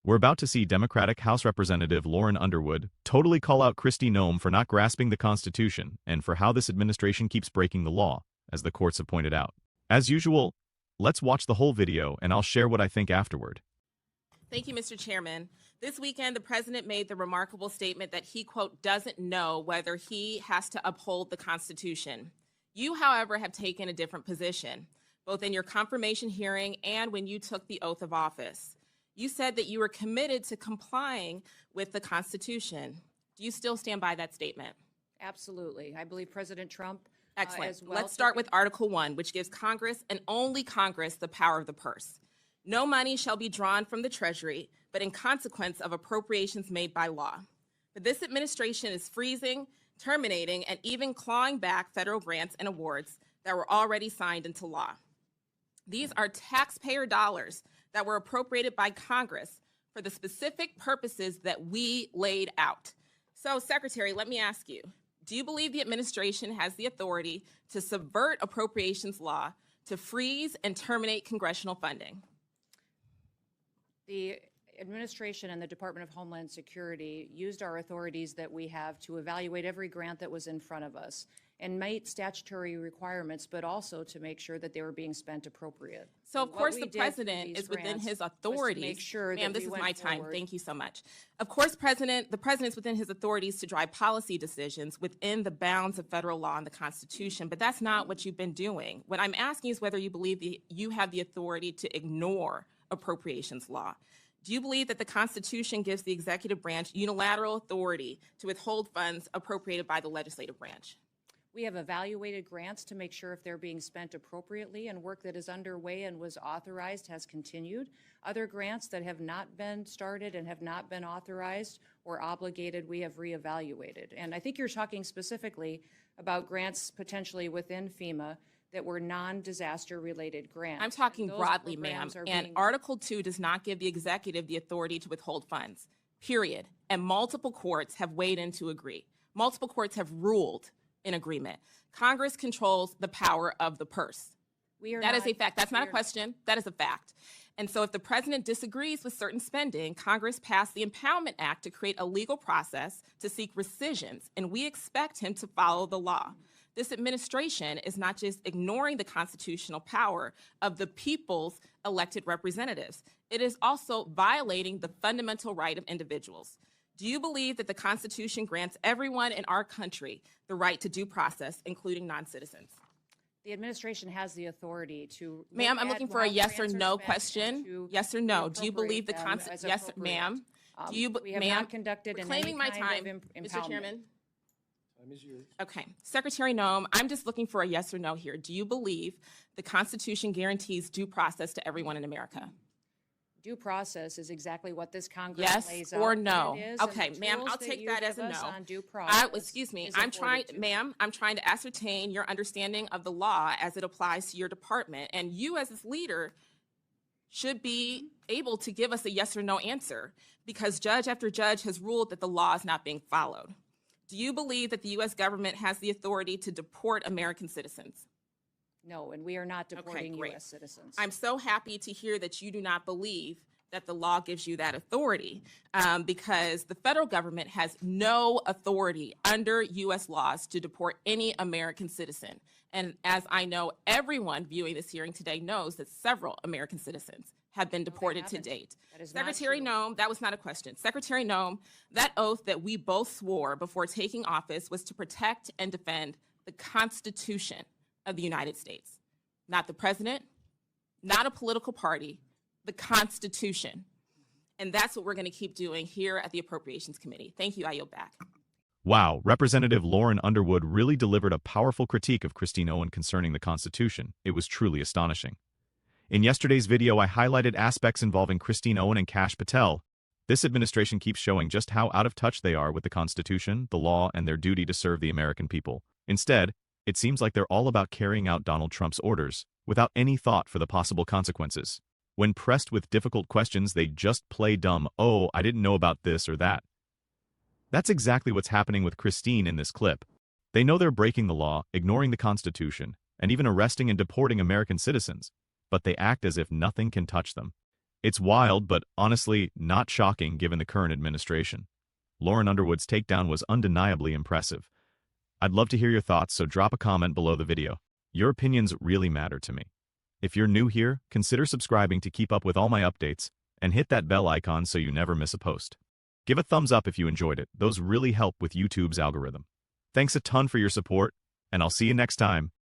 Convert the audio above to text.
We're about to see Democratic House Representative Lauren Underwood totally call out Kristi Noem for not grasping the Constitution and for how this administration keeps breaking the law, as the courts have pointed out. As usual, let's watch the whole video and I'll share what I think afterward. Thank you, Mr. Chairman. This weekend, the president made the remarkable statement that he, quote, doesn't know whether he has to uphold the Constitution. You, however, have taken a different position, both in your confirmation hearing and when you took the oath of office. You said that you were committed to complying with the Constitution. Do you still stand by that statement? Absolutely. I believe President Trump Excellent. as well. Let's start with Article 1, which gives Congress and only Congress the power of the purse. No money shall be drawn from the Treasury, but in consequence of appropriations made by law. But this administration is freezing, terminating, and even clawing back federal grants and awards that were already signed into law. These are taxpayer dollars that were appropriated by Congress for the specific purposes that we laid out. So, Secretary, let me ask you, do you believe the administration has the authority to subvert appropriations law to freeze and terminate congressional funding? The administration and the Department of Homeland Security used our authorities that we have to evaluate every grant that was in front of us and meet statutory requirements, but also to make sure that they were being spent appropriate. So, of course, the president is within his authorities. Make sure Ma'am, that this we is went my time. forward. Thank you so much. Of course, the president's within his authorities to drive policy decisions within the bounds of federal law and the Constitution, but that's not what you've been doing. What I'm asking is whether you believe you have the authority to ignore appropriations law. Do you believe that the Constitution gives the executive branch unilateral authority to withhold funds appropriated by the legislative branch? We have evaluated grants to make sure if they're being spent appropriately, and work that is underway and was authorized has continued. Other grants that have not been started and have not been authorized or obligated, we have reevaluated. And I think you're talking specifically about grants potentially within FEMA that were non-disaster related grants. I'm talking Those broadly, ma'am, programs are and being- Article 2 does not give the executive the authority to withhold funds, period. And multiple courts have weighed in to agree. Multiple courts have ruled in agreement. Congress controls the power of the purse. That is a fact. That's not a question. That is a fact. And so if the president disagrees with certain spending, Congress passed the Impoundment Act to create a legal process to seek rescissions, and we expect him to follow the law. This administration is not just ignoring the constitutional power of the people's elected representatives. It is also violating the fundamental right of individuals. Do you believe that the Constitution grants everyone in our country the right to due process, including non-citizens? The administration has the authority to. Ma'am, I'm looking for a yes or no question. Yes or no. Do you believe the Constitution? Yes, ma'am. Do you, We have ma'am? not conducted in any Reclaiming my time, kind of Mr. Chairman. Time is yours. Okay. Secretary Noem, I'm just looking for a yes or no here. Do you believe the Constitution guarantees due process to everyone in America? Due process is exactly what this Congress lays Yes out. or that no? it is, Okay, and the ma'am, tools I'll take you that as give a us no. on due process Excuse me, is I'm trying, afforded to. ma'am, I'm trying to ascertain your understanding of the law as it applies to your department. And you as its leader should be able to give us a yes or no answer, because judge after judge has ruled that the law is not being followed. Do you believe that the U.S. government has the authority to deport American citizens? No, and we are not deporting great. U.S. citizens. I'm so happy to hear that you do not believe that the law gives you that authority, because the federal government has no authority under U.S. laws to deport any American citizen. And as I know, everyone viewing this hearing today knows that several American citizens have been deported to haven't. date. That is not Secretary true. Noem, that was not a question. Secretary Noem, that oath that we both swore before taking office was to protect and defend the Constitution of the United States, not the president, not a political party, the Constitution. And that's what we're going to keep doing here at the Appropriations Committee. Thank you. I yield back. Wow, Representative Lauren Underwood really delivered a powerful critique of Kristi Noem concerning the Constitution. It was truly astonishing. In yesterday's video, I highlighted aspects involving Kristi Noem and Kash Patel. This administration keeps showing just how out of touch they are with the Constitution, the law, and their duty to serve the American people. Instead, it seems like they're all about carrying out Donald Trump's orders, without any thought for the possible consequences. When pressed with difficult questions, they just play dumb. Oh, I didn't know about this or that. That's exactly what's happening with Christine in this clip. They know they're breaking the law, ignoring the Constitution, and even arresting and deporting American citizens, but they act as if nothing can touch them. It's wild, but honestly, not shocking given the current administration. Lauren Underwood's takedown was undeniably impressive. I'd love to hear your thoughts, so drop a comment below the video. Your opinions really matter to me. If you're new here, consider subscribing to keep up with all my updates, and hit that bell icon so you never miss a post. Give a thumbs up if you enjoyed it, those really help with YouTube's algorithm. Thanks a ton for your support, and I'll see you next time.